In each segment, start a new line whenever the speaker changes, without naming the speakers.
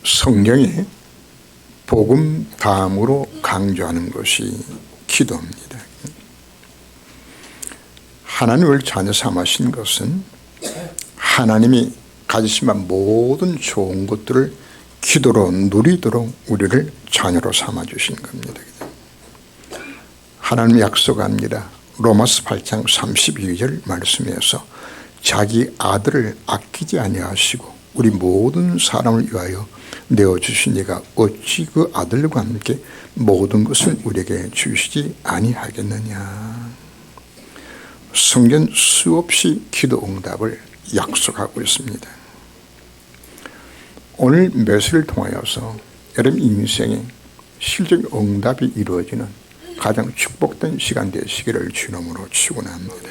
성경에 복음 다음으로 강조하는 것이 기도입니다. 하나님을 자녀 삼으신 것은 하나님이 가지신 모든 좋은 것들을 기도로 누리도록 우리를 자녀로 삼아주신 겁니다. 하나님이 약속합니다. 로마서 8장 32절 말씀에서 자기 아들을 아끼지 아니하시고 우리 모든 사람을 위하여 내어주시니가 어찌 그 아들과 함께 모든 것을 우리에게 주시지 아니하겠느냐. 성경 수없이 기도 응답을 약속하고 있습니다. 오늘 메시지를 통하여서 여러분 인생에 실적 응답이 이루어지는 가장 축복된 시간 되시기를 주님으로 축원합니다.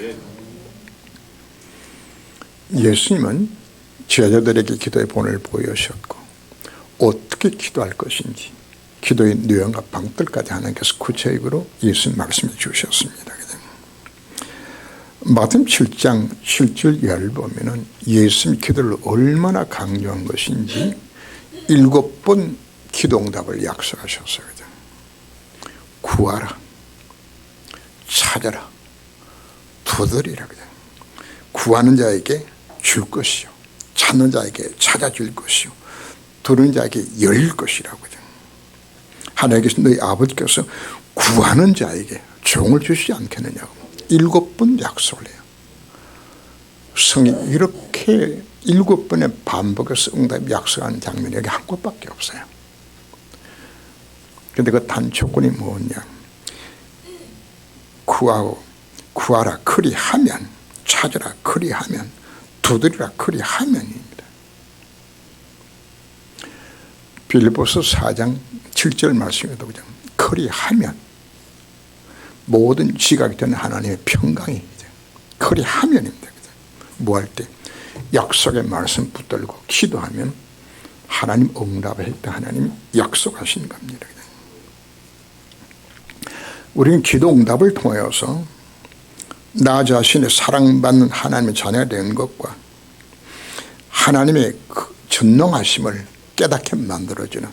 예수님은 제자들에게 기도의 본을 보여주셨고 어떻게 기도할 것인지 기도의 내용과 방법까지 하나님께서 구체적으로 예수님 말씀해 주셨습니다. 마태복음 7장 7절 이하를 보면은 예수님 기도를 얼마나 강조한 것인지 7번 기도응답을 약속하셨어요. 구하라, 찾아라, 두드리라. 구하는 자에게 줄 것이요, 찾는 자에게 찾아줄 것이요, 들은 자에게 열릴 것이라고. 하나님께서 너희 아버지께서 구하는 자에게 종을 주시지 않겠느냐고 7번 약속을 해요. 성경 이렇게 7번의 반복해서 응답 약속하는 장면이 여기 한 곳밖에 없어요. 그런데 그 단초건이 뭐냐? 구하라 그리하면, 찾으라 그리하면, 두드리라 그리하면입니다. 빌립보서 4장 7절 말씀에도 그냥 그리하면 모든 지각이 되는 하나님의 평강이 그리하면입니다. 뭐 할 때 약속의 말씀 붙들고 기도하면 하나님 응답을 할 때 하나님이 약속하시는 겁니다. 우리는 기도 응답을 통하여서 나 자신의 사랑받는 하나님의 자녀가 되는 것과 하나님의 그 전능하심을 깨닫게 만들어주는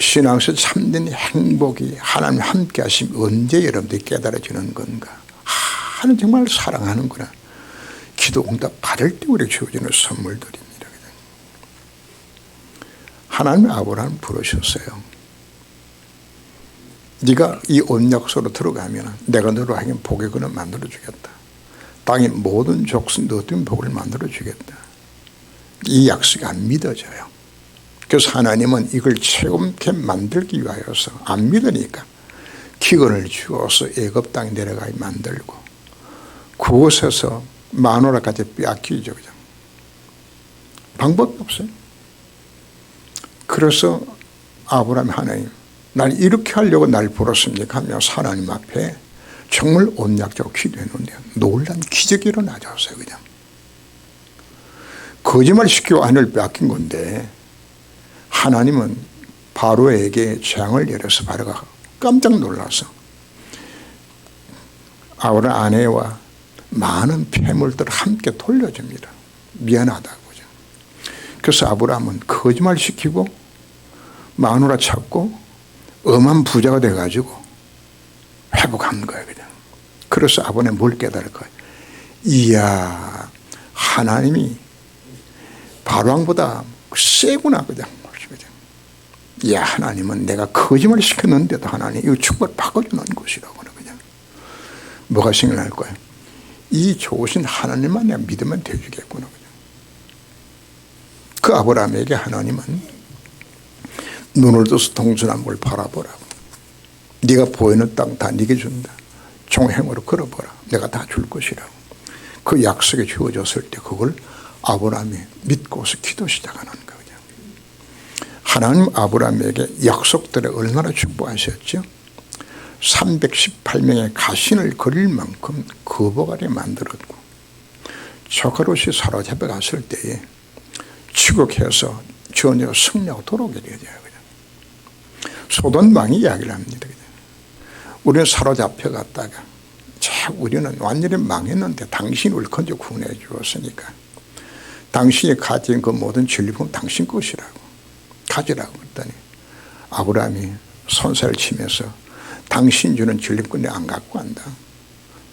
신앙에서 참된 행복이 하나님 함께 하시면 언제 여러분들이 깨달아지는 건가? 하나님 정말 사랑하는구나. 기도 응답 받을 때 우리에게 주어지는 선물들입니다. 하나님의 아브라함을 부르셨어요. 네가 이 언약소로 들어가면 내가 너로 하여금 복의 근을 만들어주겠다. 땅의 모든 족속 너 때문에 복을 만들어주겠다. 이 약속이 안 믿어져요. 그래서 하나님은 이걸 체험케 만들기 위하여서 안 믿으니까 기근을 주어서 애굽 땅에 내려가게 만들고 그곳에서 마누라까지 빼앗기죠. 그냥. 방법이 없어요. 그래서 아브라함이 하나님 날 이렇게 하려고 날 부르십니까 하며 하나님 앞에 정말 언약적으로 기도했는데 놀란 기적이 일어나졌어요. 그냥. 거짓말 시키고 아내를 빼앗긴 건데 하나님은 바로에게 재앙을 내려서 바로가 깜짝 놀라서 아브라함 아내와 많은 폐물들을 함께 돌려줍니다. 미안하다고. 그래서 아브라함은 거짓말 시키고 마누라 찾고 엄한 부자가 돼가지고 회복한 거예요. 그냥. 그래서 아브라함이 뭘 깨달을 거예요. 이야, 하나님이 바로왕보다 세구나. 그냥. 이야, 하나님은 내가 거짓말 시켰는데도 하나님 이거 축복을 바꿔주는 것이라고. 그냥. 뭐가 생각날 거예요. 이 좋으신 하나님만 내가 믿으면 되겠구나. 그 아브라함에게 하나님은 눈을 떠서 동서남북을 뭘 바라보라고. 네가 보이는 땅 다 네게 준다. 종행으로 걸어보라. 내가 다 줄 것이라고. 그 약속이 주어졌을 때 그걸 아브라함이 믿고서 기도 시작하는 거예요. 하나님 아브라함에게 약속들을 얼마나 축복하셨죠. 318명의 가신을 그릴 만큼 거복하게 만들었고 저가롯이 사로잡혀 갔을 때에 추격해서 전혀 승리하고 돌아오게 되어져요. 소돔왕이 이야기를 합니다. 우리는 사로잡혀 갔다가 우리는 완전히 망했는데 당신이 우리를 건져 구원해 주었으니까 당신이 가진 그 모든 진리품은 당신 것이라고. 가지라고 했더니 아브라함이 손살을 치면서 당신 주는 전립근데 안 갖고 간다.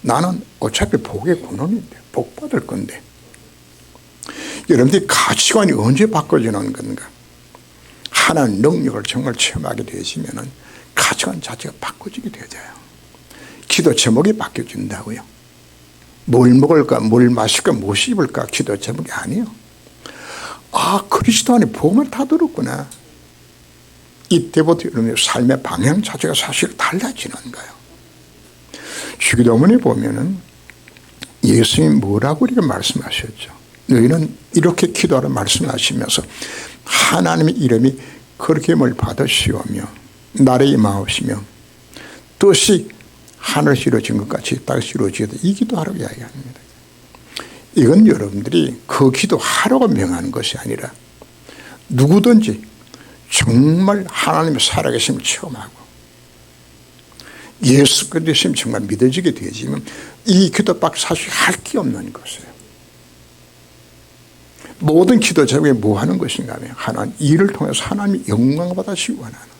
나는 어차피 복의 근원인데 복 받을 건데. 여러분들이 가치관이 언제 바꿔지는 건가? 하나님 능력을 정말 체험하게 되시면 가치관 자체가 바꿔지게 되어요. 기도 제목이 바뀌어진다고요. 뭘 먹을까, 뭘 마실까, 무엇 입을까 기도 제목이 아니에요. 아, 그리스도 안에 복음을 다 들었구나. 이때부터 여러분의 삶의 방향 자체가 사실 달라지는 거예요. 주기도문에 보면은 예수님이 뭐라고 이렇게 말씀하셨죠. 너희는 이렇게 기도하라 말씀하시면서 하나님의 이름이 거룩함을 받으시오며 나라에 임하옵시며 뜻이 하늘에서 이루어진 것 같이 땅에서 이루어지게 이 기도하라고 이야기합니다. 이건 여러분들이 그 기도하라고 명하는 것이 아니라 누구든지 정말 하나님의 살아계심을 체험하고 예수 그리스도를 정말 믿어지게 되지만 이 기도밖에 사실 할 게 없는 것이에요. 모든 기도 제목에 뭐 하는 것인가 하면 하나님 이를 통해서 하나님이 영광 받으시기 원하는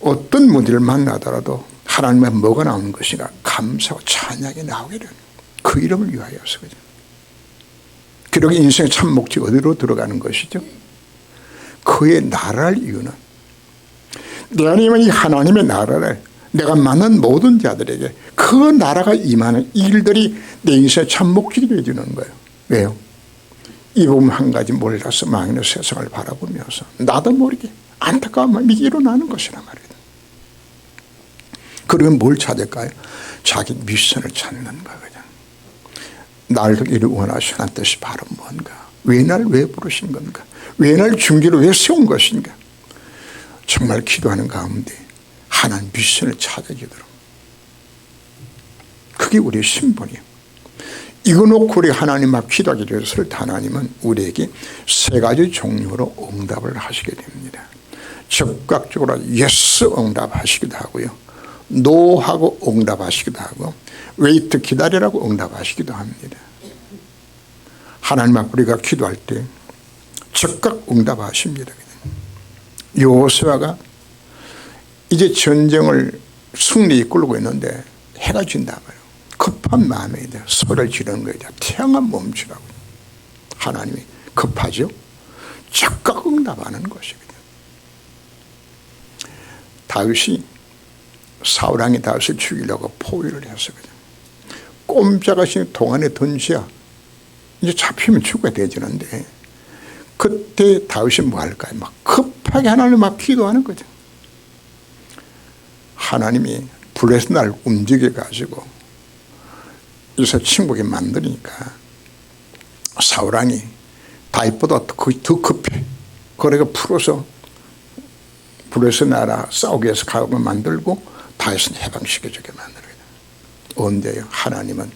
어떤 문제를 만나더라도 하나님의 뭐가 나오는 것인가 감사와 찬양이 나오게 되는 그 이름을 위하여서 그죠. 그러기 인생의 참 목적이 어디로 들어가는 것이죠. 그의 나라를 이유는 내 안에 있는 이 하나님의 나라를 내가 만난 모든 자들에게 그 나라가 임하는 일들이 내 인생의 참 목적이 되어주는 거예요. 왜요? 이 부분 한 가지 몰라서 망하는 세상을 바라보면서 나도 모르게 안타까운 마음이 일어나는 것이란 말이에요. 그러면 뭘 찾을까요? 자기 미션을 찾는 거거든. 나를 이를 원하시는 하나님 뜻이 바로 뭔가? 왜 날 왜 부르신 건가? 왜 날 중기로 왜 세운 것인가? 정말 기도하는 가운데 하나님 미션을 찾아주도록. 그게 우리의 신분이에요. 이거 놓고 우리 하나님 앞 기도하게 되었을 때 하나님은 우리에게 세 가지 종류로 응답을 하시게 됩니다. 즉각적으로 예스 응답하시기도 하고요. 노하고 응답하시기도 하고 웨이트 기다리라고 응답하시기도 합니다. 하나님 앞 우리가 기도할 때 즉각 응답하십니다. 여호수아가 이제 전쟁을 승리에 이끌고 있는데 해가 진다 말이에요. 급한 마음에 소리를 지르는 거예요. 태양아 멈추라고. 하나님이 급하죠. 즉각 응답하는 것이거든요. 다윗이 사울왕이 다윗을 죽이려고 포위를 했었거든요. 꼼짝없이 동안에 던지야 이제 잡히면 죽어야 되지는데 그때 다윗이 뭐 할까요? 막 급하게 하나님 앞 기도하는 거죠. 하나님이 불에서 날 움직여 가지고 이서 침묵에 만드니까 사울왕이 다윗보다 더 급해. 그래가 풀어서 불에서 나라 싸우게 해서 가고 만들고 다윗은 해방시켜주게 만들어요. 언제요? 하나님은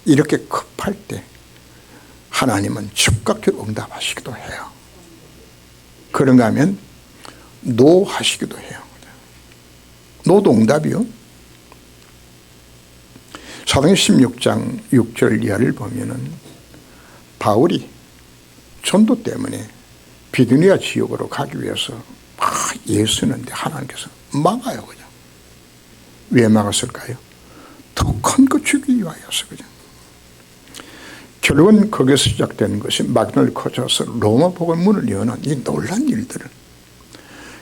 이렇게 급할 때 하나님은 즉각적으로 응답하시기도 해요. 그런가 하면 노 하시기도 해요. 노도 응답이요. 사도행전 16장 6절 이하를 보면은 바울이 전도 때문에 비두니아 지역으로 가기 위해서 막 애쓰는데 하나님께서 막아요. 그냥. 왜 막았을까요? 더 큰 것 주기 위하여서 그냥. 결국은 거기서 시작된 것이 마그널 커져서 로마 복음 문을 여는 이 놀란 일들을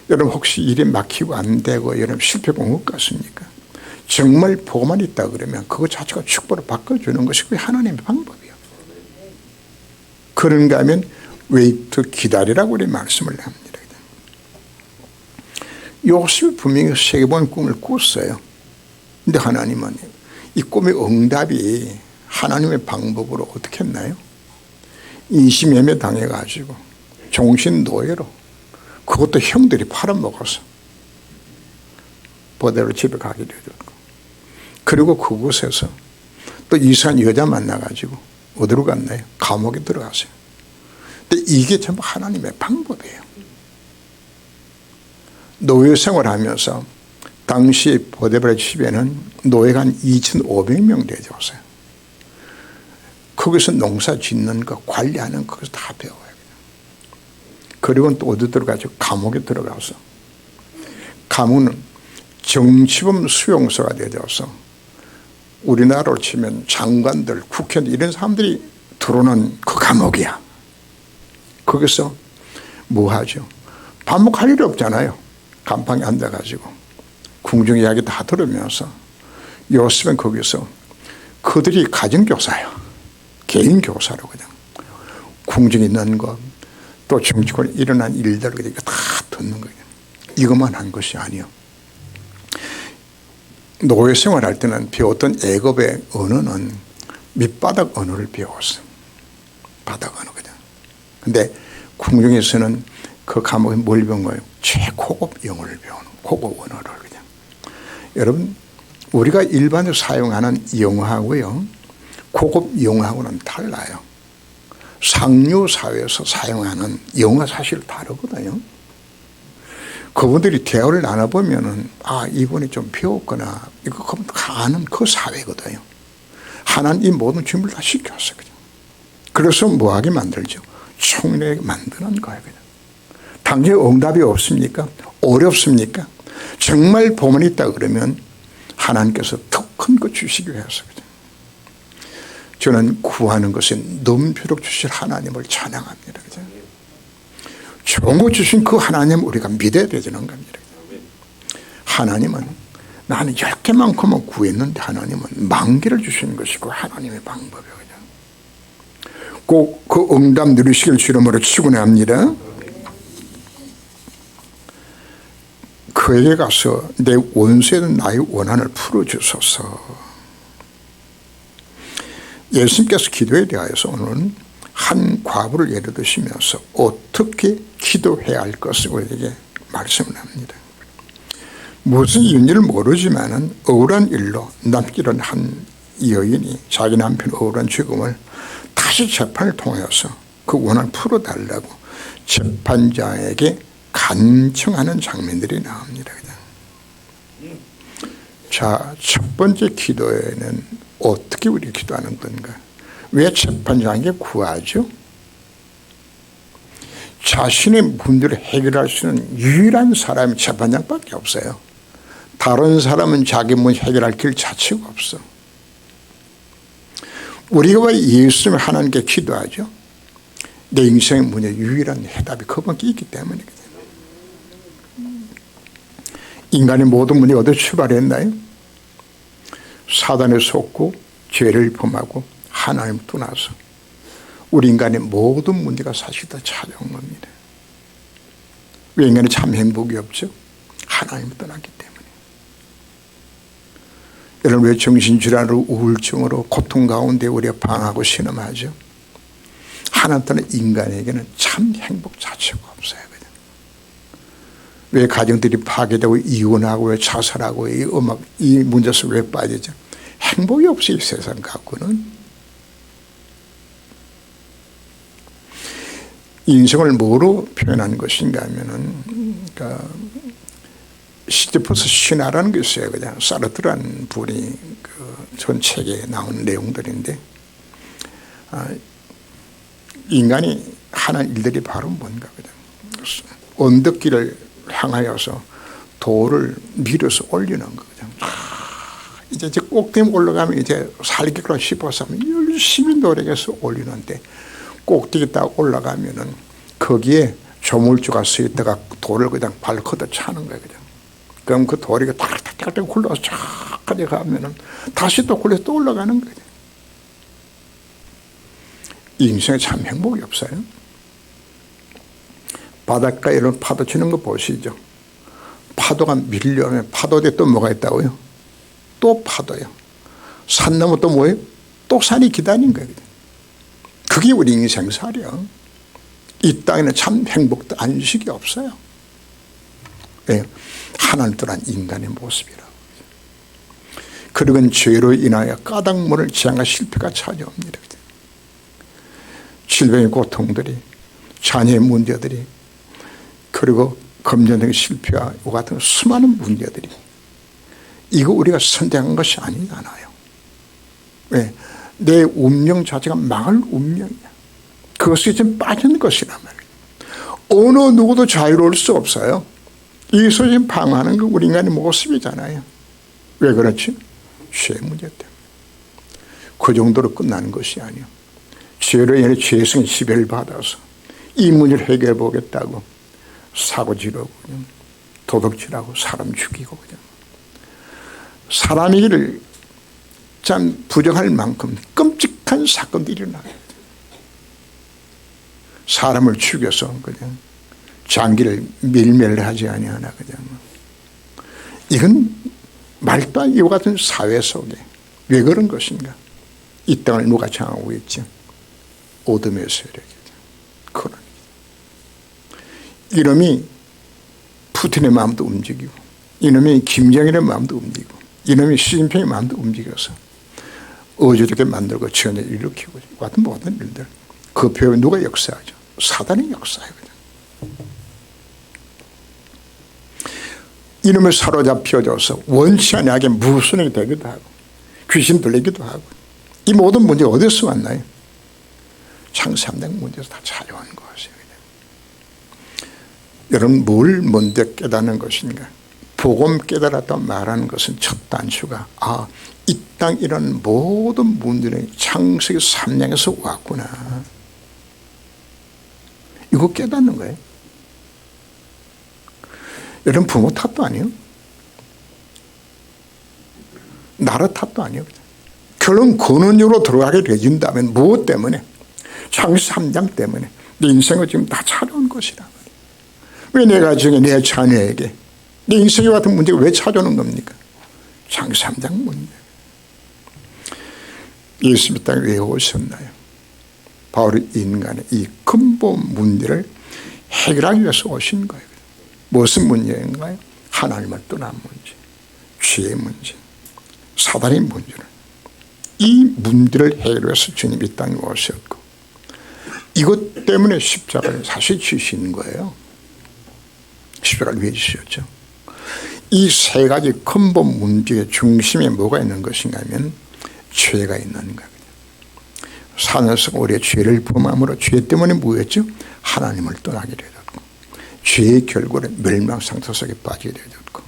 여러분 혹시 일이 막히고 안 되고 여러분 실패가 온 것 같습니까? 정말 복음만 있다 그러면 그거 자체가 축복으로 바꿔주는 것이 그게 하나님의 방법이에요. 그런가 하면 웨이트 기다리라고 우리 말씀을 합니다. 요셉이 분명히 세계보는 꿈을 꿨어요. 근데 하나님은 이 꿈의 응답이 하나님의 방법으로 어떻게 했나요? 인신매매 당해가지고 종신노예로 그것도 형들이 팔아먹어서 보대로 집에 가게 되었고 그리고 그곳에서 또 이상한 여자 만나가지고 어디로 갔나요? 감옥에 들어갔어요. 근데 이게 전부 하나님의 방법이에요. 노예 생활하면서 당시 보데브라 집에는 노예가 한 2,500명 되었어요. 거기서 농사 짓는 거 관리하는 거 다 배워요. 그리고 또 어디 들어가죠? 감옥에 들어가서. 감옥은 정치범 수용소가 되어서 우리나라로 치면 장관들, 국회의원 이런 사람들이 들어오는 그 감옥이야. 거기서 뭐 하죠? 밥 먹고 할 일이 없잖아요. 간판에 앉아가지고 궁중 이야기 다 들으면서 요즘엔 거기서 그들이 가정교사예요. 개인 교사로 그냥 궁중에 있는 것, 또 정치권에 일어난 일들 그냥 다 듣는 거예요. 이것만 한 것이 아니요. 노예 생활할 때는 배웠던 애굽의 언어는 밑바닥 언어를 배웠어요. 바닥 언어 그냥. 근데 궁중에서는 그 감옥에 뭘 배운 거예요? 최고급 영어를 배우는 고급 언어를 그냥. 여러분, 우리가 일반적으로 사용하는 영어하고요, 고급 영어하고는 달라요. 상류 사회에서 사용하는 영어가 사실 다르거든요. 그분들이 대화를 나눠보면은, 아, 이분이 좀 배웠거나, 이거 아는 그 사회거든요. 하나님 이 모든 준비를 다 시켰어요. 그냥. 그래서 뭐하게 만들죠? 총명하게 만드는 거예요. 그냥. 당연히 응답이 없습니까? 어렵습니까? 정말 복음이 있다 그러면 하나님께서 더 큰 거 주시기 위해서. 그냥. 저는 구하는 것에 넘치도록 주실 하나님을 찬양합니다. 그냥. 좋은 거 주신 그 하나님 우리가 믿어야 되는 겁니다. 하나님은 나는 10개만큼은 구했는데 하나님은 10,000개를 주시는 것이고 하나님의 방법이에요. 꼭 그 응답 누리시길 주름으로 축원합니다. 그에게 가서 내 원수에는 나의 원한을 풀어주소서. 예수님께서 기도에 대하여서 오늘은 한 과부를 예를 드시면서 어떻게 기도해야 할 것을 우리에게 말씀을 합니다. 무슨 이유인지를 모르지만은 억울한 일로 남기는 한 여인이 자기 남편 억울한 죽음을 다시 재판을 통해서 그 원한을 풀어달라고 재판장에게 간청하는 장면들이 나옵니다. 그냥. 자, 첫 번째 기도에는 어떻게 우리 기도하는 건가? 왜 재판장에게 구하죠? 자신의 문제를 해결할 수 있는 유일한 사람이 재판장밖에 없어요. 다른 사람은 자기 문제 해결할 길 자체가 없어. 우리가 왜 예수님을 하나님께 기도하죠? 내 인생의 문제 유일한 해답이 그분께 있기 때문이거든요. 인간의 모든 문제가 어디서 출발했나요? 사단에 속고 죄를 범하고 하나님을 떠나서 우리 인간의 모든 문제가 사실 다 찾아온 겁니다. 왜 인간이 참 행복이 없죠? 하나님을 떠났기 때문에. 여러분, 왜 정신질환으로 우울증으로 고통 가운데 우리가 방황하고 신음하죠? 하나님 떠난 인간에게는 참 행복 자체가 없어요. 그냥. 왜 가정들이 파괴되고 이혼하고 왜 자살하고 이 문제 속에 왜 빠지죠? 행복이 없어요. 이 세상 갖고는. 인생을 뭐로 표현한 것인가 하면은, 그러니까 시지퍼스 신화라는 게 있어요. 그냥 사르트라는 분이 전 책에 나온 내용들인데, 인간이 하는 일들이 바로 뭔가 그냥 언덕길을 향하여서 돌을 밀어서 올리는 거 그냥. 이제 꼭대기 올라가면 이제 살기로 싶어서 열심히 노력해서 올리는데 꼭대기 딱 올라가면은 거기에 조물주가 서 있다가 돌을 그냥 발로 걷어 차는 거예요. 그냥. 그럼 그 돌이 탁탁탁탁 굴러서 쫙까지 가면은 다시 또 굴려서 또 올라가는 거예요. 인생에 참 행복이 없어요. 바닷가에 이런 파도 치는 거 보시죠. 파도가 밀려오면 파도 뒤에 또 뭐가 있다고요? 또 파도요. 산 넘어 또 뭐예요? 또 산이 기다린 거예요. 그게 우리 인생살이요. 이 땅에는 참 행복도 안식이 없어요. 네. 하나님 떠난 인간의 모습이라고. 그리고 죄로 인하여 까닭문을 지향과 실패가 찾아옵니다. 질병의 고통들이, 자녀의 문제들이, 그리고 금전적인 실패와 이 같은 수많은 문제들이, 이거 우리가 선택한 것이 아니잖아요. 왜? 내 운명 자체가 망할 운명이야. 그것이 지금 빠진 것이란 말이에요. 어느 누구도 자유로울 수 없어요. 이 소신 방어하는 건 우리 인간의 모습이잖아요. 왜 그렇지? 죄 문제 때문에. 그 정도로 끝나는 것이 아니에요. 죄로 인해 죄성 지배를 받아서 이 문제를 해결해 보겠다고 사고 지르고 도둑질하고 사람 죽이고 그냥 사람이기를 참 부정할 만큼 끔찍한 사건들이 일어나요. 사람을 죽여서 그냥 장기를 밀멜하지 아니하나 그냥 이건 말도 안 이와 같은 사회 속에 왜 그런 것인가? 이 땅을 누가 장하고 있죠? 어둠의 세력이죠. 그런 이놈이 푸틴의 마음도 움직이고 이놈이 김정일의 마음도 움직이고 이놈이 시진핑의 마음도 움직여서 어지럽게 만들고 전쟁을 일으키고 같은 모든 일들 그 표현 누가 역사하죠? 사단이 역사해요. 이놈을 사로잡혀져서 원치 않게 무순이 되기도 하고 귀신 들리기도 하고 이 모든 문제가 어디서 왔나요? 창세삼당 문제에서 다 찾아온 것이에요. 여러분 뭘 먼저 깨닫는 것인가? 복음 깨달았다 말하는 것은 첫 단추가 이 땅 이런 모든 문제는 창세기 3장에서 왔구나. 이거 깨닫는 거예요. 여러분 부모 탓도 아니에요. 나라 탓도 아니에요. 결론 근원적으로 들어가게 되진다면 무엇 때문에? 창세기 3장 때문에 내 인생을 지금 다 찾아온 것이라. 왜 내가 지금 내 자녀에게 내 인생에 같은 문제가 왜 찾아오는 겁니까? 창세기 3장 문제. 예수님 땅에 왜 오셨나요? 바로 인간의 이 근본 문제를 해결하기 위해서 오신 거예요. 무슨 문제인가요? 하나님을 떠난 문제, 죄의 문제, 사단의 문제를 이 문제를 해결해서 주님이 이 땅에 오셨고 이것 때문에 십자가를 사실 지신 거예요. 십자가를 왜 지셨죠? 이 세 가지 근본 문제의 중심에 뭐가 있는 것인가 하면 죄가 있는 거예요. 사는서 우리의 죄를 범함으로 죄 때문에 뭐였죠? 하나님을 떠나게 되었고 죄의 결과로 멸망상태 속에 빠지게 되었고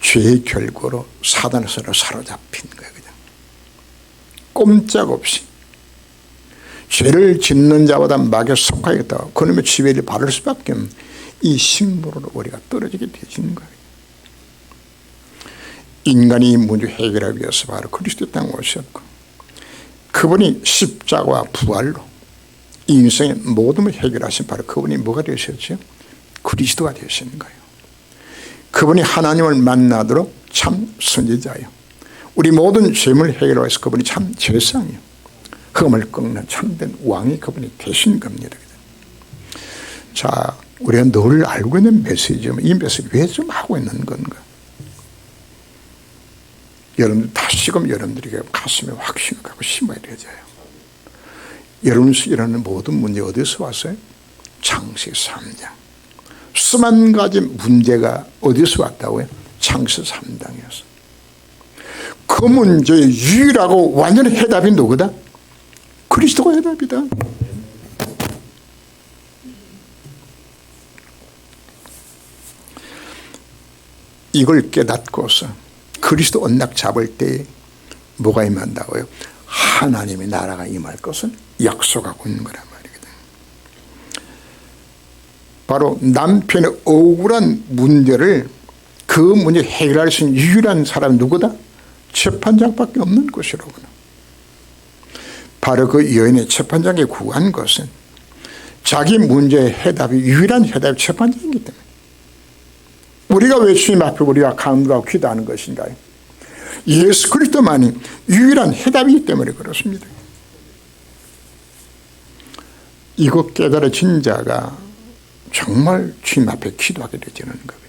죄의 결과로 사단에서 사로잡힌 거예요. 그냥 꼼짝없이 죄를 짓는 자보다 막에 속하겠다고 그놈의 지배를 받을 수밖에 없는 이 식물로 우리가 떨어지게 되는 거예요. 인간이 이 문제 해결하기 위해서 바로 그리스도 땅에 오셨고 그분이 십자가와 부활로 인생의 모든 걸 해결하신 바로 그분이 뭐가 되셨죠? 그리스도가 되신 거예요. 그분이 하나님을 만나도록 참 선지자예요. 우리 모든 죄물 해결하기 위해서 그분이 참 제상이에요. 흠을 꺾는 참된 왕이 그분이 되신 겁니다. 자, 우리가 늘 알고 있는 메시지지만 이 메시지 왜 좀 하고 있는 건가? 여러분들 다시금 여러분들에게 가슴에 확신을 갖고 심어야 되죠. 여러분이 일어나는 모든 문제 어디서 왔어요? 창세기 3장. 수만 가지 문제가 어디서 왔다고요? 창세기 3장에서. 그 문제의 유일하고 완전히 해답이 누구다? 그리스도가 해답이다. 이걸 깨닫고서 그리스도 언락 잡을 때 뭐가 임한다고요? 하나님의 나라가 임할 것을 약속하고 있는 거란 말이거든요. 바로 남편의 억울한 문제를 그 문제 해결할 수 있는 유일한 사람이 누구다? 재판장밖에 없는 것이로구나. 바로 그 여인의 재판장에 구한 것은 자기 문제의 해답이 유일한 해답이 재판장이기 때문에 우리가 왜 주님 앞에 우리가 간구하고 기도하는 것인가요? 예수 그리스도만이 유일한 해답이기 때문에 그렇습니다. 이거 깨달아진 자가 정말 주님 앞에 기도하게 되지는 거거든요.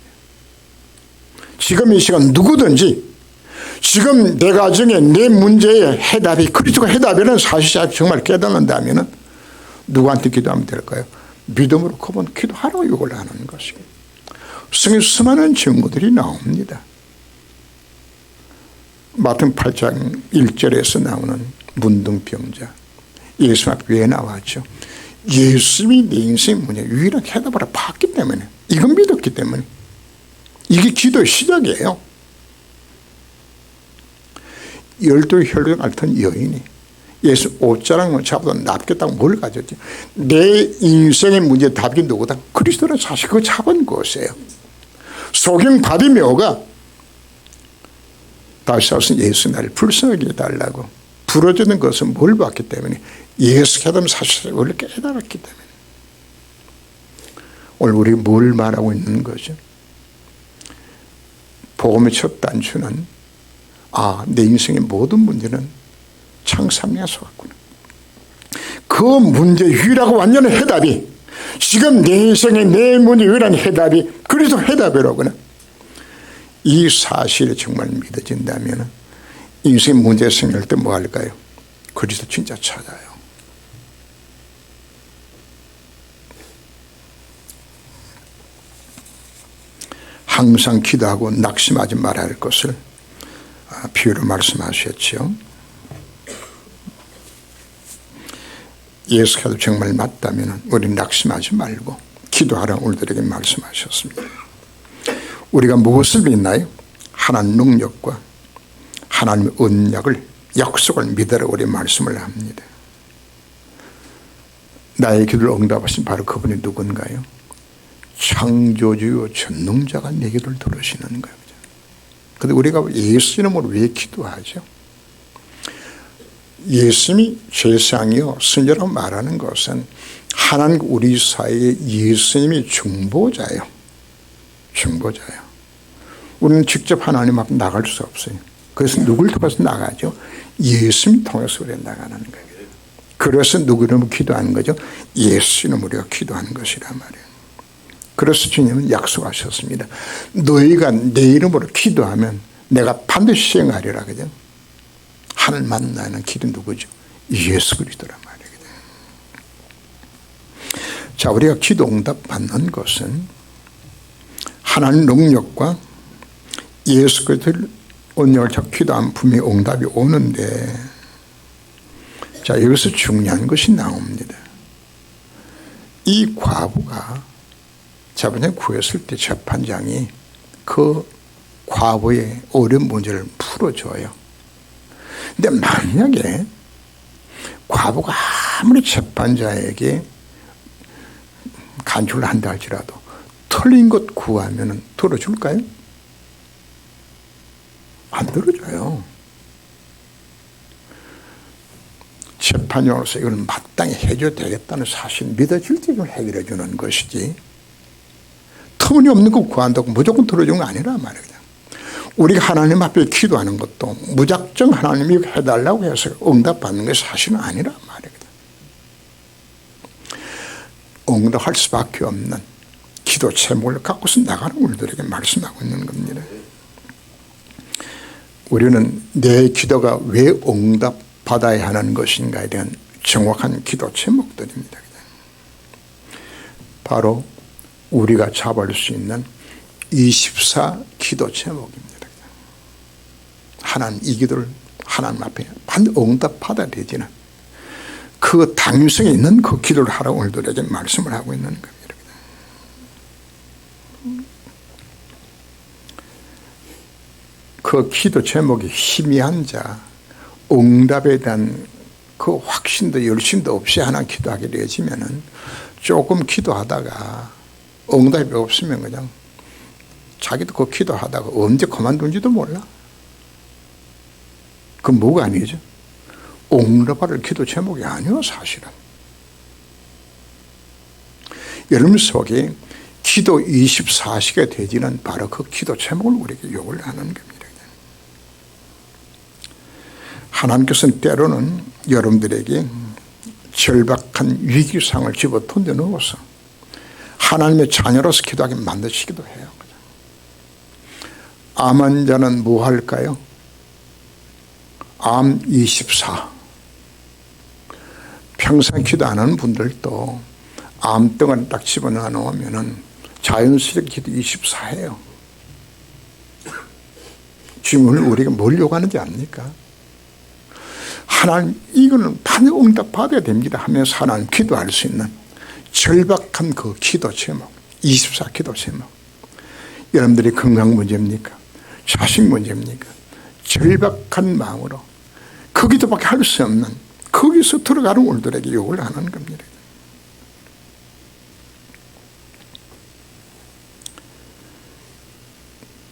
지금 이 시간 누구든지 지금 내 가정에 내 문제의 해답이 그리스도가 해답이라는 사실을 정말 깨닫는다면 누구한테 기도하면 될까요? 믿음으로 그분 기도하라고 요구를 하는 것이에요. 성경 수많은 증거들이 나옵니다. 마태복음 8장 1절에서 나오는 문둥병자 예수 앞에 왜 나왔죠? 예수님이 내 인생 문제 유일한 해답을 봤기 때문에, 이건 믿었기 때문에, 이게 기도의 시작이에요. 12혈육 앓던 여인이 예수 옷자락만 잡아도 낫겠다고 뭘 가졌지? 내 인생의 문제 답이 누구다? 그리스도는 사실 그거 잡은 것이에요. 소경 바디메오가 다시 와서 예수 나를 불쌍하게 해달라고 부러지는 것은 뭘 봤기 때문에, 예수 깨달은 사실을 원래 깨달았기 때문에. 오늘 우리가 뭘 말하고 있는 거죠? 복음의 첫 단추는 내 인생의 모든 문제는 창삼에서 왔구나. 그 문제 유일하고 완전한 해답이, 지금 내 인생의 내 문제 유일한 해답이 그리스도 해답이라구나. 이 사실이 정말 믿어진다면 인생 문제 생길 때 뭐 할까요? 그리스도 진짜 찾아요. 항상 기도하고 낙심하지 말아야 할 것을 비유로 말씀하셨죠. 예수께서 정말 맞다면 우리 낙심하지 말고 기도하라고 우리들에게 말씀하셨습니다. 우리가 무엇을 믿나요? 하나님 능력과 하나님의 언약을, 약속을 믿으라 우리 말씀을 합니다. 나의 기도를 응답하신 바로 그분이 누군가요? 창조주요 전능자가 내 기도를 들으시는 거예요. 그런데 우리가 예수 이름으로 왜 기도하죠? 예수님이 제사장이요 선지자라고 말하는 것은 하나님 우리 사이에 예수님이 중보자예요. 중보자예요. 우리는 직접 하나님 앞에 나갈 수 없어요. 그래서 누굴 통해서 나가죠? 예수님 통해서 우리가 나가는 거예요. 그래서 누구 이름으로 기도하는 거죠? 예수 이름으로 우리가 기도하는 것이란 말이에요. 그래서 주님은 약속하셨습니다. 너희가 내 이름으로 기도하면 내가 반드시 시행하리라. 그죠? 하늘 만나는 길이 누구죠? 예수 그리스도란 말이거든요. 자, 우리가 기도 응답 받는 것은 하나님 능력과 예수 그리스도를 언약을 잡고 기도하면 분명히 응답이 오는데, 자, 여기서 중요한 것이 나옵니다. 이 과부가 자본에 구했을 때 재판장이 그 과부의 어려운 문제를 풀어줘요. 근데 만약에 과부가 아무리 재판자에게 간주를 한다 할지라도 틀린 것 구하면 들어줄까요? 안 들어줘요. 재판장으로서 이걸 마땅히 해줘야 되겠다는 사실 믿어질 때 이걸 해결해 주는 것이지, 터무니없는 거 구한다고 무조건 들어주는 거 아니라 말이에요. 우리가 하나님 앞에 기도하는 것도 무작정 하나님이 해달라고 해서 응답받는 게 사실은 아니라 말이에요. 응답할 수밖에 없는 기도 제목을 갖고서 나가는 우리들에게 말씀하고 있는 겁니다. 우리는 내 기도가 왜 응답받아야 하는 것인가에 대한 정확한 기도 제목들입니다. 바로 우리가 잡을 수 있는 24 기도 제목입니다. 하나님 이 기도를 하나님 앞에 응답받아야 되지는 그 당위성이 있는 그 기도를 하라고 오늘들에게 말씀을 하고 있는 겁니다. 그 기도 제목이 희미한 자, 응답에 대한 그 확신도 열심도 없이 하나 기도하게 되어지면은 조금 기도하다가 응답이 없으면 그냥 자기도 그 기도하다가 언제 그만둔지도 몰라. 그건 뭐가 아니죠? 응답할 기도 제목이 아니요, 사실은. 여러분 속에 기도 24시가 되지는 바로 그 기도 제목을 우리에게 요구를 하는 겁니다. 하나님께서는 때로는 여러분들에게 절박한 위기상을 집어 던져넣어서 하나님의 자녀로서 기도하게 만드시기도 해요. 암 환자는 뭐 할까요? 암 24. 평생 기도 안 하는 분들도 암덩어리 딱 집어넣어 놓으면 자연스럽게 기도 24해요. 지금 우리가 뭘 요구하는지 압니까? 하나님 이거는 반드시 응답받아야 됩니다 하면서 하나님 기도할 수 있는 절박한 그 기도 제목, 24 기도 제목. 여러분들이 건강 문제입니까? 자식 문제입니까? 절박한 마음으로 그 기도밖에 할 수 없는 거기서 들어가는 우리들에게 요구를 하는 겁니다.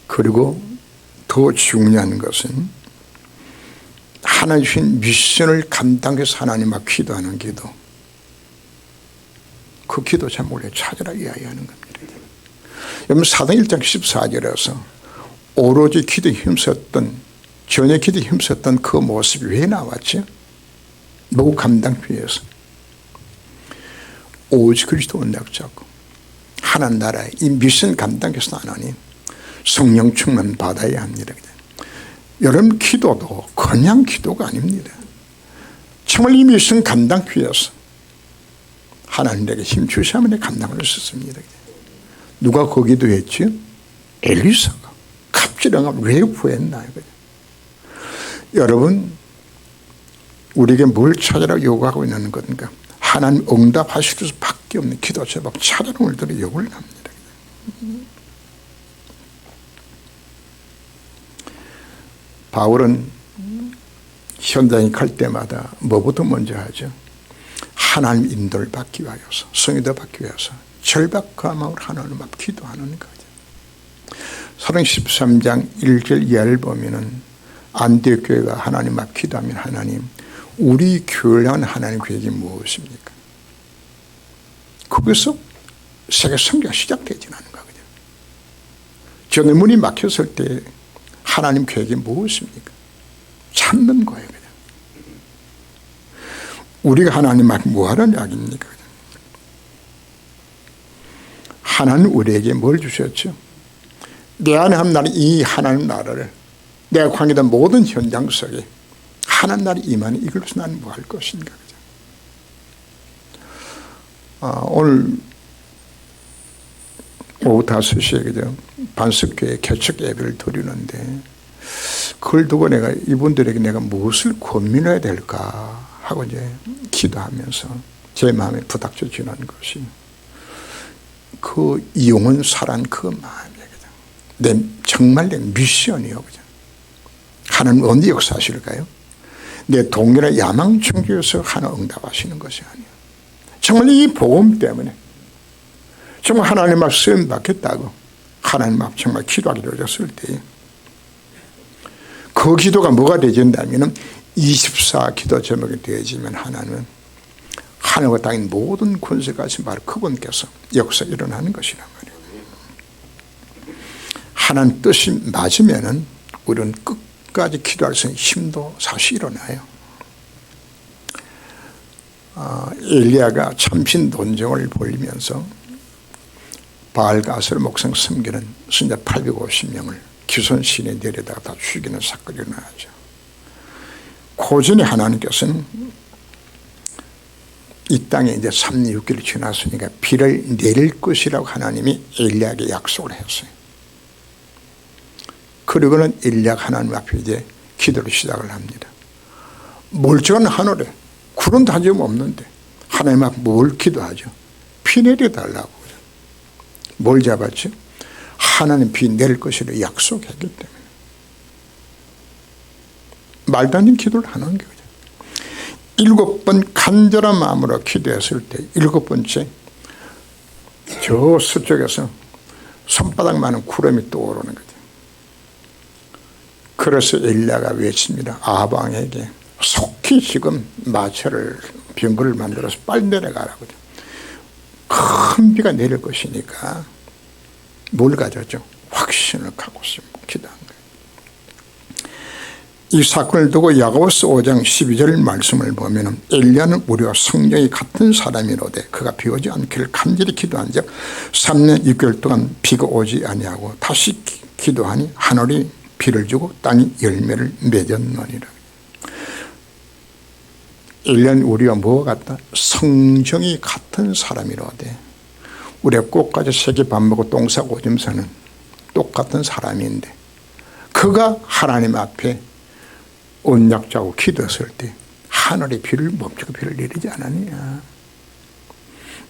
그리고 더 중요한 것은 하나님 주신 미션을 감당해서 하나님 앞 기도하는 기도. 그 기도 제목을 찾으라 이야기하는 겁니다. 여러분 사도행 1장 14절에서 오로지 기도에 힘썼던, 전혀 기도에 힘썼던 그 모습이 왜 나왔죠? 누구 감당 위해서? 오직 그리스도 언약자고 하나님 나라의 이 미션 감당해서 하나님 성령 충만 받아야 합니다. 여러분 기도도 그냥 기도가 아닙니다. 정말 이 미션 감당 위해서 하나님에게 힘 주시면 감당할 수 있습니다. 누가 그 기도했지? 엘리사가 갑질을 왜 구했나요? 여러분 우리에게 뭘 찾으라고 요구하고 있는 건가? 하나님 응답하실 수밖에 없는 기도 제목 찾아라 우리들이 요구를 합니다. 바울은 현장에 갈 때마다 뭐부터 먼저 하죠? 하나님 인도를 받기 위해서, 성의도 받기 위해서 절박한 마음으로 하나님 앞 기도하는 거죠. 사도행 13장 1절 이하를 보면은 안디옥 교회가 하나님 앞 기도하면 하나님 우리 교회를 향한 하나님 계획이 무엇입니까? 거기서 세계 선교가 시작되지는 않은 거거든요. 전의 문이 막혔을 때 하나님 계획이 무엇입니까? 찾는 거예요. 그냥. 우리가 하나님 앞에 뭐하는 이야기입니까? 하나님 우리에게 뭘 주셨죠? 내 안에 한 나라 이 하나님 나라를 내가 관계된 모든 현장 속에 하나님 나라의 임하는 이것을 나는 뭐 할 것인가? 오늘 오후 5시에 그죠? 반석교회 개척 예배를 드리는데 그걸 두고 내가 이분들에게 내가 무엇을 고민해야 될까 하고 이제 기도하면서 제 마음에 부닥쳐 지는 것이 그 영원사란 그 마음이에요. 정말 내 미션이요. 그죠? 하나님 언제 역사하실까요? 내 동일한 야망 청주에서 하나 응답하시는 것이 아니에요. 정말 이 복음 때문에 정말 하나님 앞 쓰임 받겠다고 하나님 앞 정말 기도하기로 했을 때 그 기도가 뭐가 되어진다면 24 기도 제목이 되어지면 하나님은 하늘과 땅의 모든 권세가 하신 바로 그분께서 역사 일어나는 것이란 말이에요. 하나님 뜻이 맞으면은 우리는 끝까지 기도할 수 있는 힘도 사실 일어나요. 엘리야가 참신 논정을 벌리면서 바알가스를 목성 섬기는 신자 850명을 기손신에 내려다가 다 죽이는 사건이 일어나죠. 고전에 하나님께서는 이 땅에 이제 3년 6개월이 지났으니까 비를 내릴 것이라고 하나님이 엘리야에게 약속을 했어요. 그리고는 엘리야가 하나님 앞에 이제 기도를 시작을 합니다. 멀쩡한 하늘에 구름도 한 점 없는데 하나님 앞에 뭘 기도하죠? 비 내려달라고. 뭘 잡았죠? 하나님 비 내릴 것이라 약속했기 때문에 말도 안 되는 기도를 하는 거죠. 7번 간절한 마음으로 기도했을 때 7번째 저 서쪽에서 손바닥만한 구름이 떠오르는 거죠. 그래서 엘리야가 외칩니다. 아방에게 속히 지금 마차를 병거를 만들어서 빨리 내려가라고. 큰 비가 내릴 것이니까 뭘 가졌죠? 확신을 갖고 기도한 거예요. 이 사건을 두고 야고보서 5장 12절 말씀을 보면 엘리야는 우리와 성령이 같은 사람이로되 그가 비 오지 않기를 간절히 기도한 적 3년 6개월 동안 비가 오지 아니하고 다시 기도하니 하늘이 비를 주고 땅이 열매를 맺었느니라. 엘리야는 우리와 뭐가 같다? 성정이 같은 사람이로되 우리가 꽃가지 새끼 밥 먹고 똥 싸고 오줌 싸는 똑같은 사람인데 그가 하나님 앞에 언약자고 기도했을 때 하늘의 비를 멈추고 비를 내리지 않았느냐.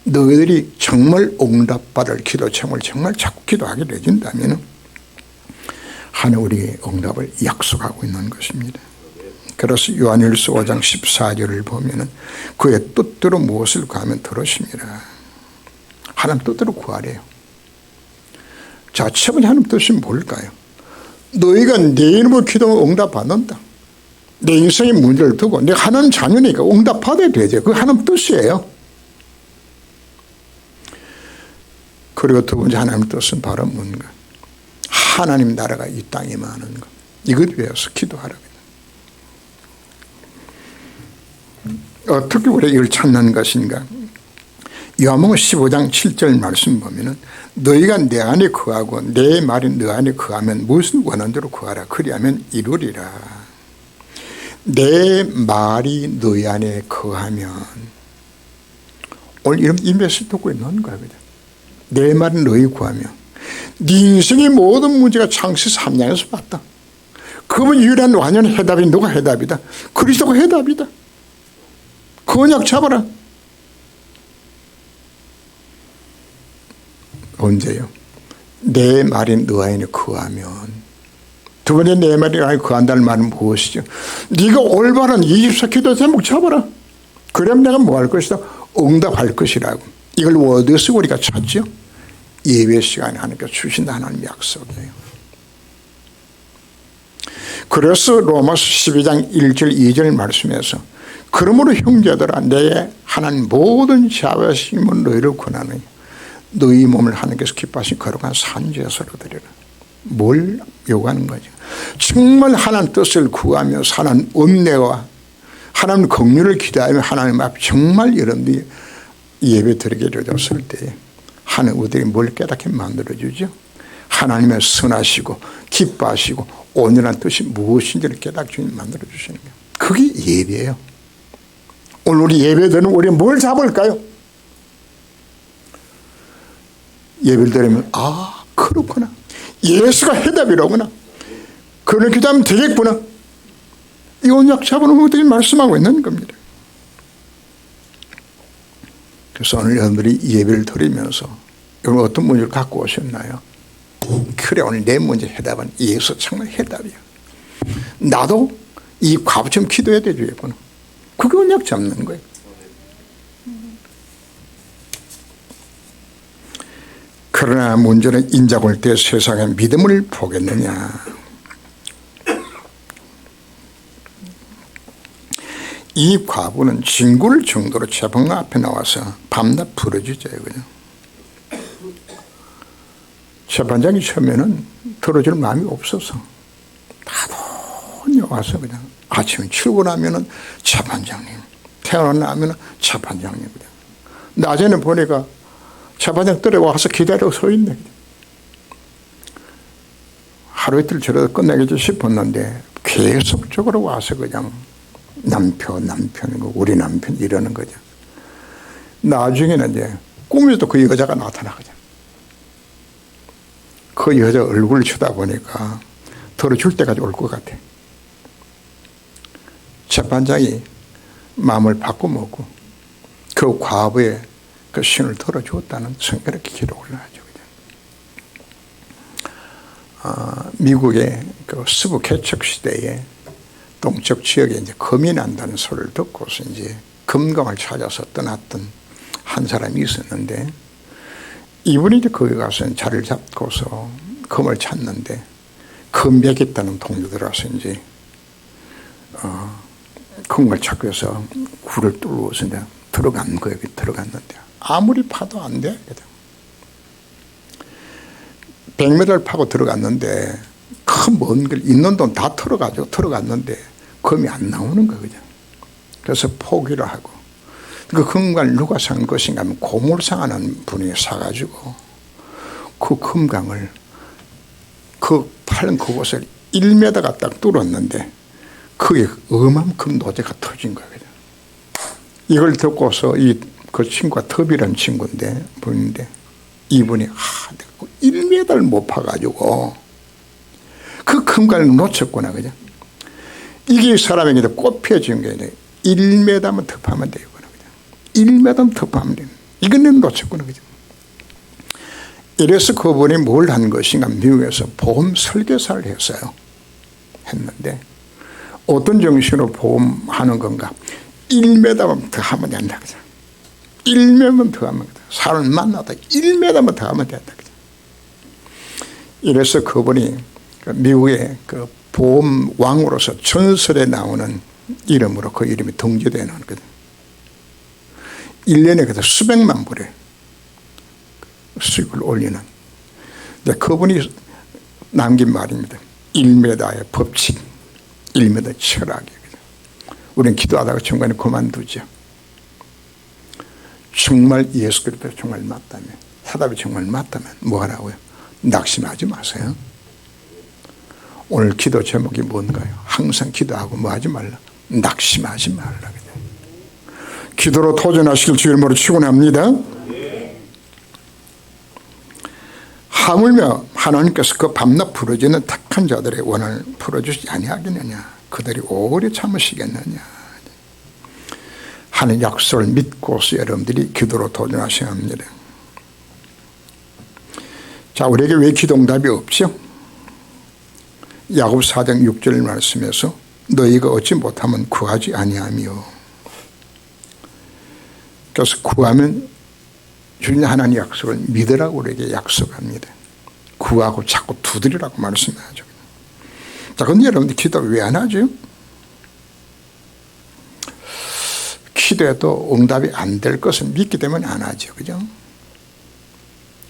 너희들이 정말 응답받을 기도 제목을 정말 자꾸 기도하게 되진다면 하늘 우리의 응답을 약속하고 있는 것입니다. 그래서 요한일서 5장 14절을 보면 그의 뜻대로 무엇을 구하면 들으십니다. 하나님 뜻대로 구하래요. 자, 첫 번째 하나님 뜻이 뭘까요? 너희가 내 이름으로 기도하면 응답받는다. 내 인생의 문제를 두고 내가 하나님 자녀니까 응답받아야 되죠. 그게 하나님 뜻이에요. 그리고 두 번째 하나님 뜻은 바로 뭔가? 하나님 나라가 이 땅에 임하는 것. 이것 위해서 기도하라고. 어떻게 우리가 이걸 찾는 것인가? 요한복음 15장 7절 말씀 보면은 너희가 내 안에 거하고 내 말이 너 안에 거하면 무슨 원하는 대로 구하라. 그리하면 이루리라. 내 말이 너희 안에 거하면 오늘 이런 이 메시지 듣고 있는 거야. 내 말은 너희 구하면 네 인생의 모든 문제가 창세기 3장에서 봤다. 그분 유일한 완전 해답이 누가 해답이다? 그리스도가 해답이다. 그 언약 잡아라. 언제요? 내 말이 너 안에 거하면. 두 번째 내 말이 안에 거한다는 말은 무엇이죠? 네가 올바른 24 기도 제목 잡아라. 그럼 내가 뭐 할 것이다? 응답할 것이라고. 이걸 어디서 우리가 찾죠? 예배 시간에 하나님께 주신다 하나님 약속이에요. 그래서 로마서 12장 1절 2절 말씀에서 그러므로 형제들아 내 하나님 모든 자비하심은 너희를 권하느니 너희 몸을 하나님께서 기뻐하신 거룩한 산제사로 드리라. 뭘 요구하는 거죠? 정말 하나님 뜻을 구하며 하나님 은혜와 하나님 긍휼을 기대하며 하나님 앞에 정말 여러분들이 예배 드리게 되었을 때 하나님 우리들이 뭘 깨닫게 만들어주죠? 하나님의 선하시고 기뻐하시고 온전한 뜻이 무엇인지를 깨닫게 만들어주시는 거예요. 그게 예배예요. 오늘 우리 예배드리면 우리 뭘 잡을까요? 예배를 드리면 아 그렇구나. 예수가 해답이로구나. 그런 기도하면 되겠구나. 이 언약 잡아놓은 것들이 말씀하고 있는 겁니다. 그래서 오늘 여러분들이 예배를 드리면서 여러분 어떤 문제를 갖고 오셨나요? 그래 오늘 내 문제 해답은 예수 정말 해답이야. 나도 이 과부처럼 기도해야 되겠구나. 그게 언약 잡는 거예요. 그러나 문제는 인자 볼 때 세상에 믿음을 보겠느냐. 이 과부는 진굴 정도로 재판 앞에 나와서 밤낮 부르짖어요. 그죠? 재판장이 처음에는 들어줄 마음이 없어서 다돈이 와서 그냥 아침에 출근하면은 재판장님, 태어나면 재판장님. 그냥. 낮에는 보니까 재판장 들어와서 기다리고 서 있네. 하루 이틀 저러다 끝내겠지 싶었는데 계속적으로 와서 그냥 남편, 우리 남편 이러는 거죠. 나중에는 이제 꿈에도 그 여자가 나타나거든. 그 여자 얼굴을 쳐다보니까 들어줄 때까지 올 것 같아. 재판장이 마음을 바꿔먹고 그 과부의 그 신을 들어주었다는 성경에 기록을 하죠. 미국의 그 서부 개척 시대에 동쪽 지역에 이제 금이 난다는 소리를 듣고서 이제 금강을 찾아서 떠났던 한 사람이 있었는데 이분이 이제 거기 가서 자리를 잡고서 금을 찾는데 금백이 있다는 동료들 와서 이제 금을 찾기 위해서 굴을 뚫어서 이제 들어간 거예요. 들어갔는데 아무리 파도 안 돼. 100m를 파고 들어갔는데 큰 먼 길 있는 돈 다 털어가지고 들어갔는데 금이 안 나오는 거예요. 그냥. 그래서 포기를 하고 그 금강을 누가 산 것인가 하면 고물상하는 분이 사가지고 그 금강을 그 파는 그곳을 1m가 딱 뚫었는데 그게 어마만큼 노재가 터진 거예요. 그냥. 이걸 듣고서 그 친구가 톱이라는 친구인데 분인데 이분이 1m를 못 파가지고 그 금강을 놓쳤구나. 그죠? 이게 사람에게 꽃 피어진 게 1m만 더 파면 돼요. 1m만 더 파면 돼요. 이거는 놓쳤구나. 그죠? 이래서 그분이 뭘 한 것인가, 미국에서 보험 설계사를 했어요. 했는데 어떤 정신으로 보험하는 건가, 1m만 더 하면 된다. 그죠? 1m만 더 하면 된다. 사람을 만나다 1m만 더 하면 된다. 그죠? 이래서 그분이 미국의 그 보험 왕으로서 전설에 나오는 이름으로 그 이름이 등재되는 거거든. 1년에 그래서 수백만 불의 수익을 올리는. 근데 그분이 남긴 말입니다. 1m의 법칙, 1m 철학이. 우리는 기도하다가 중간에 그만두죠. 정말 예수 그리스도 정말 맞다면, 사답이 정말 맞다면 뭐 하라고요? 낙심하지 마세요. 오늘 기도 제목이 뭔가요? 항상 기도하고 뭐 하지 말라? 낙심하지 말라. 기도로 도전하시길 주의 이름으로 축원합니다. 하물며 하나님께서 그 밤낮 부르짖는 택한 자들의 원한을 풀어주지 아니하겠느냐, 그들이 오래 참으시겠느냐. 하는 약속을 믿고서 여러분들이 기도로 도전하셔야 합니다. 자, 우리에게 왜 기도 응답이 없죠? 야고보 4장 6절 말씀에서 너희가 얻지 못하면 구하지 아니하며, 그래서 구하면 주님 하나님 약속을 믿으라고 우리에게 약속합니다. 구하고 자꾸 두드리라고 말씀하죠. 자, 근데 여러분들 기도 왜 안 하죠? 기도해도 응답이 안 될 것을 믿기 때문에 안 하죠. 그죠?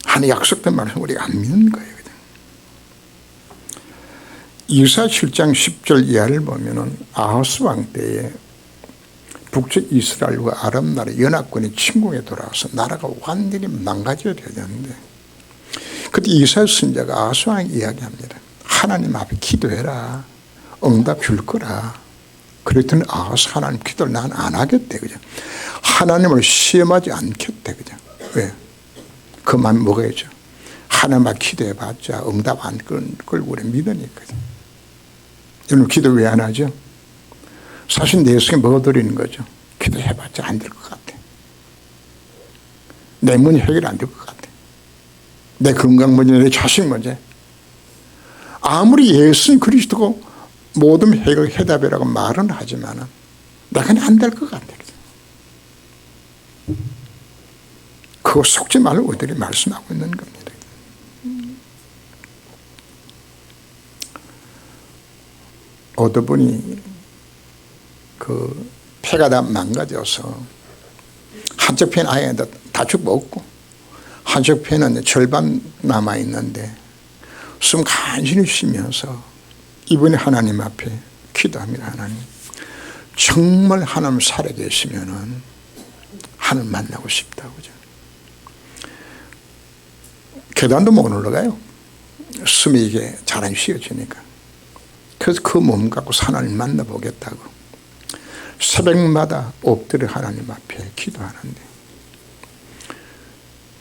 하나님 약속된 말씀 우리가 안 믿는 거예요. 그죠? 이사 7장 10절 이하를 보면은 아하스 왕 때에 북쪽 이스라엘과 아람 나라 연합군이 침공에 돌아와서 나라가 완전히 망가져야 되는데, 그때 이사야 선지자가 아하스 왕에게 이야기합니다. 하나님 앞에 기도해라. 응답 줄 거라. 그랬더니 아하스 하나님 기도를 난 안 하겠대. 그죠? 하나님을 시험하지 않겠대. 그죠? 왜? 그 마음이 뭐가있죠? 하나님 앞에 기도해봤자 응답 안 걸 우리 믿으니까. 여러분 기도 왜 안 하죠? 사실 내 속에 뭐가 들어있는 거죠? 기도해봤자 안 될 것 같아. 내 문제 해결 안 될 것 같아. 내 건강 문제, 내 자식 문제. 아무리 예수 그리스도가 모든 해결 해답이라고 말은 하지만 나는 안 될 것 같아. 그거 속지 말고 우리들이 말씀하고 있는 겁니다. 어떤 분이 그 폐가 다 망가져서 한쪽 폐는 아예 다 죽었고 한쪽 폐는 절반 남아있는데 숨 간신히 쉬면서 이분이 하나님 앞에 기도합니다. 하나님, 정말 하나님 살아계시면은 하나님 만나고 싶다고. 계단도 못 올라가요. 숨이 이게 잘 안 쉬어지니까. 그래서 그 몸 갖고 하나님 만나보겠다고 새벽마다 엎드려 하나님 앞에 기도하는데,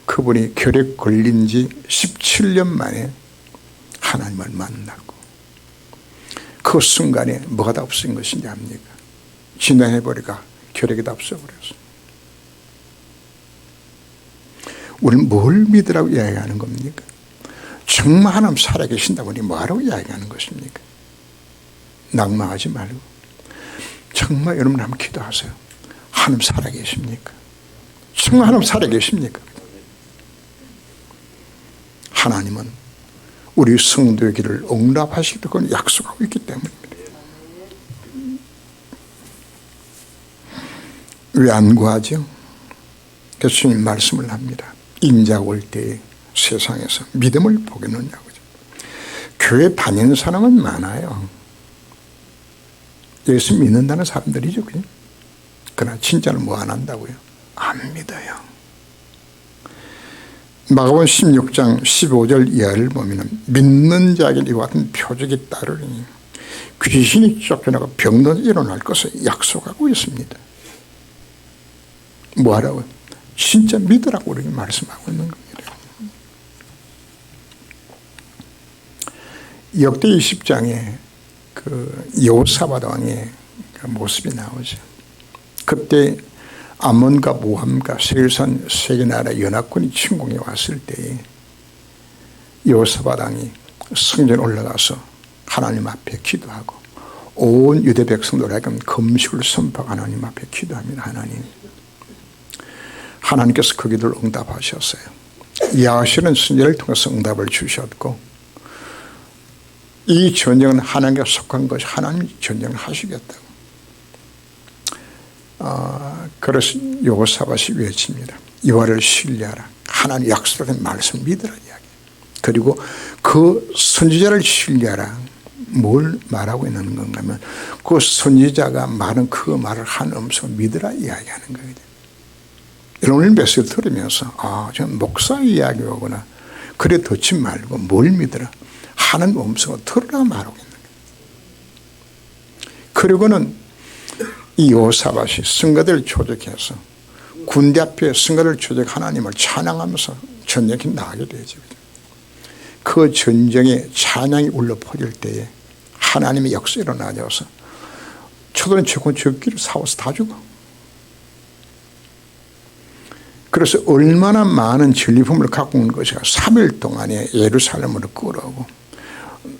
그분이 결핵 걸린 지 17년 만에 하나님을 만났고, 그 순간에 뭐가 다 없어진 것인지 압니까? 진단해보니까 결핵이 다 없어버렸어요. 우리는 뭘 믿으라고 이야기하는 겁니까? 정말 하나님 살아계신다고 우리 뭐하라고 이야기하는 것입니까? 낙망하지 말고 정말 여러분 한번 기도하세요. 하나님 살아계십니까? 정말 하나님 살아계십니까? 하나님은 우리 성도의 길을 응답하시겠다고 약속하고 있기 때문입니다. 왜 안 구하죠? 그래서 주님 말씀을 합니다. 인자가 올 때에 세상에서 믿음을 보겠느냐고. 교회 다니는 사람은 많아요. 예수 믿는다는 사람들이죠. 그냥. 그러나 진짜는 뭐 안 한다고요? 안 믿어요. 마가복음 16장 15절 이하를 보면 믿는 자에게 이와 같은 표적이 따르니 귀신이 쫓겨나고 병든 일어날 것을 약속하고 있습니다. 뭐 하라고요? 진짜 믿으라고 우리에게 말씀하고 있는 겁니다. 역대 20장에 그 여호사밧 왕의 그 모습이 나오죠. 그때 암몬과 모함과 세일산 세 개 나라 연합군이 침공해 왔을 때에 여호사밧 왕이 성전에 올라가서 하나님 앞에 기도하고 온 유대 백성들 하여금 금식을 선포하고 하나님 앞에 기도합니다. 하나님께서 그 기도를 응답하셨어요. 야하시는 선지자를 통해서 응답을 주셨고, 이 전쟁은 하나님께 속한 것이 하나님이 전쟁을 하시겠다고. 그래서 여호사밧이 외칩니다. 여호와를 신뢰하라. 하나님 약속된 말씀을 믿으라 이야기. 그리고 그 선지자를 신뢰하라. 뭘 말하고 있는 건가 하면 그 선지자가 말은 그 말을 한 음성을 믿으라 이야기하는 거예요. 오늘 메시지를 들으면서 저는 목사 이야기하거나 그래 듣지 말고 뭘 믿으라. 하는 음성을 들으라 말하고 있는 거예요. 그리고는 이 여호사밧이 성가대를 조직해서 군대 앞에 성가대를 조직 하나님을 찬양하면서 전쟁이 나가게 되죠. 그 전쟁에 찬양이 울려 퍼질 때에 하나님의 역사 일어나져서 초대는 적기를 사와서 다 죽어. 그래서 얼마나 많은 전리품을 갖고 온 것이가 3일 동안에 예루살렘으로 끌어오고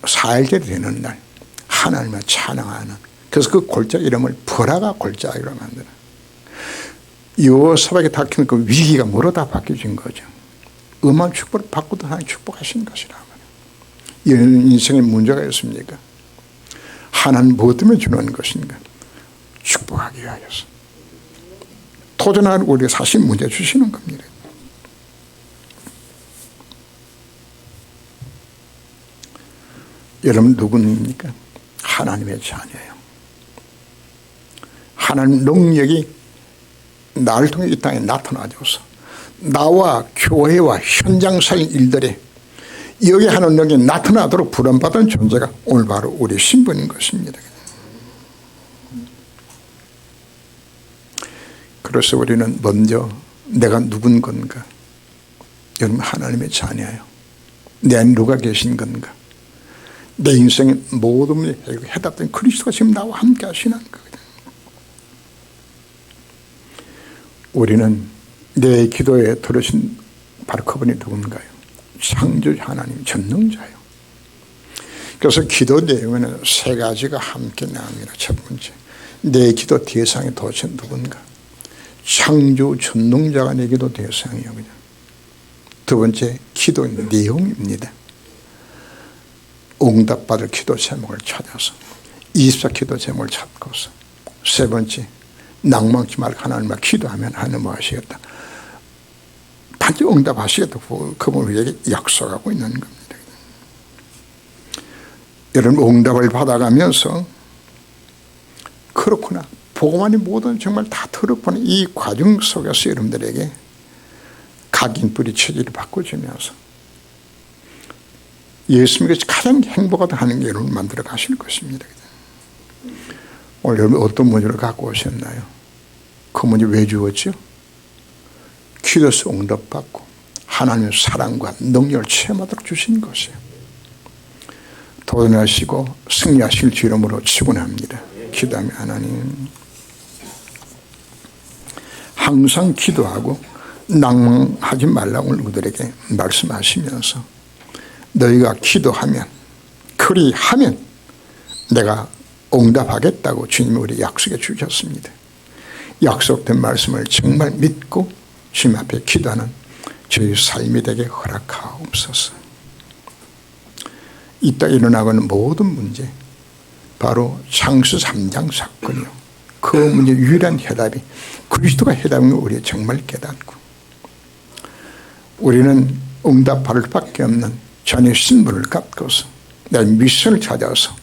4일째 되는 날 하나님을 찬양하는, 그래서 그 골짜 이름을 버라가 골짜기로 만드는, 여호사밧이 닥치는 그 위기가 뭐로 다 바뀌어진 거죠. 음한 축복을 받고도 하나님 축복하신 것이라. 이런 인생에 문제가 있습니까? 하나님 무엇 때문에 주는 것인가? 축복하기 위하여서. 도전하는 우리가 사실 문제 주시는 겁니다. 여러분 누구입니까? 하나님의 자녀예요. 하나님 능력이 나를 통해 이 땅에 나타나줘서 나와 교회와 현장 살인 일들에 여기 하는 능력이 나타나도록 부름받은 존재가 오늘 바로 우리 신분인 것입니다. 그래서 우리는 먼저 내가 누군 건가? 여러분 하나님의 자녀예요. 내 안에 누가 계신 건가? 내 인생의 모든 문제에 해답된 그리스도가 지금 나와 함께 하시는 거거든요. 우리는 내 기도에 들으신 바로 그분이 누군가요? 창조주 하나님 전능자예요. 그래서 기도 내용에는 세 가지가 함께 나옵니다. 첫 번째, 내 기도 대상이 도대체 누군가? 창조 전능자가 내 기도 대상이에요. 그냥. 두 번째, 기도 내용입니다. 응답받을 기도 제목을 찾아서 24 기도 제목을 찾고서, 세 번째, 낭망치 말고 하나님과 기도하면 하나님 뭐 하시겠다? 반드시 응답하시겠다고 그분을 우리에게 약속하고 있는 겁니다. 여러분 응답을 받아가면서 그렇구나, 복음만이 모든 정말 다 들었구나, 이 과정 속에서 여러분들에게 각인뿌리 체질을 바꿔주면서 예수님께서 가장 행복하다는 게 여러분을 만들어 가실 것입니다. 오늘 여러분 어떤 문제를 갖고 오셨나요? 그 문제 왜 주었죠? 기도에서 응답받고 하나님의 사랑과 능력을 체험하도록 주신 것이에요. 도전하시고 승리하실 주 이름으로 축원합니다. 기도하며 하나님, 항상 기도하고 낭망하지 말라고 우리들에게 말씀하시면서 너희가 기도하면 그리하면 내가 응답하겠다고 주님이 우리 약속해 주셨습니다. 약속된 말씀을 정말 믿고 주님 앞에 기도하는 저희 삶이 되게 허락하옵소서. 이따 일어나고는 모든 문제, 바로 창세 3장 사건이요, 그 문제 유일한 해답이 그리스도가 해답인 걸 우리 정말 깨닫고, 우리는 응답받을 밖에 없는 전의 신분을 갖고서 내 미션을 찾아서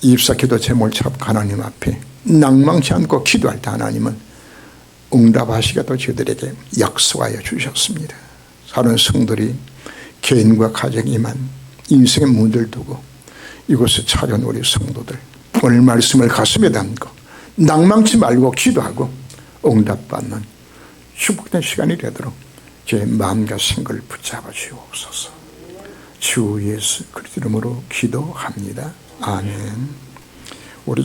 24 기도 제목을 잡고 하나님 앞에 낭망치 않고 기도할 때 하나님은 응답하시겠다고 저희들에게 약속하여 주셨습니다. 사는 성들이 개인과 가정에 임한 인생의 문제를 두고 이곳에 찾아온 우리 성도들, 오늘 말씀을 가슴에 담고 낭망치 말고 기도하고 응답받는 축복된 시간이 되도록 제 마음과 생각을 붙잡아 주옵소서. 주 예수 그리스도 이름으로 기도합니다. 아멘. 우리